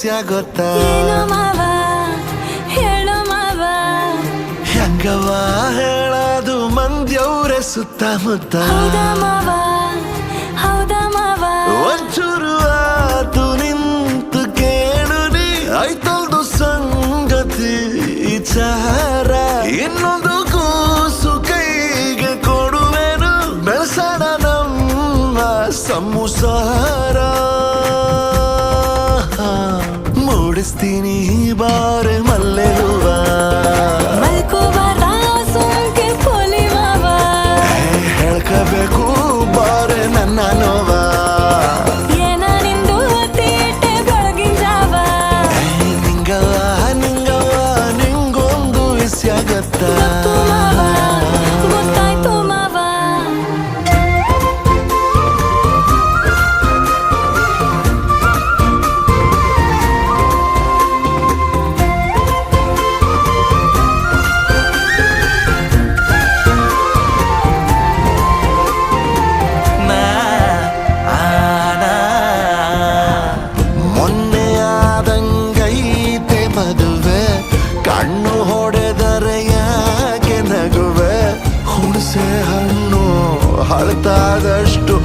ವಿಷಯ ಗೊತ್ತಾ ಏನೋ ಮಾವ ಹೇಳೋ ಮಾವ ಹೆಂಗವ ಹೇಳದು ಮಂದ್ಯವ್ರೆ ಸುತ್ತಮುತ್ತ ಹೌದಾ ಮಾವ ಹೌದಾ ಮಾವ ಒಂಚೂರು ಆತು ನಿಂತು ಕೇಳು ನೀ ಆಯ್ತಲ್ದು ಸಂಗತಿ ವಿಚಾರ ಇನ್ನೊಂದು ಕೂಸು ಕೈಗೆ ಕೊಡುವೆನು ಬೆಳ್ಸಣ ನಮ್ಮ ಸಂಸಾರ ಮೂಡಿಸ್ತೀನಿ ಬಾರೆ ಮಲ್ಲೆ ಹೂವ ಮಲ್ಕೋಬಾರ ಸುಮ್ಕೆ ಪೋಲಿ ಮಾವ ಹೇಳ್ಕಬೇಕು ಬಾರೆ ನನ್ನ ನೋವ ಏನ ನಿಂದು ತೀಟೆ ಬೆಳಗಿನ ಜಾವ ನಿಂಗವ ನಿಂಗವ ನಿಂಗೊಂದು ವಿಷಯ ಗೊತ್ತಾ ಗೊತ್ತು ಮಾವ ಗೊತ್ತಾಯ್ತು ಮಾವ ಮೊನ್ನೆ ಆದಂಗೈತೆ ಮದುವೆ ಕಣ್ಣು ಹೊಡೆದರೆ ಯಾಕೆ ನಗುವೆ ಹುಣಸೆ ಹಣ್ಣು ಹಳತಾದಷ್ಟು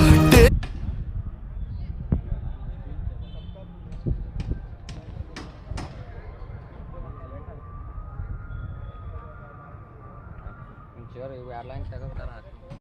Sure, you airline check up.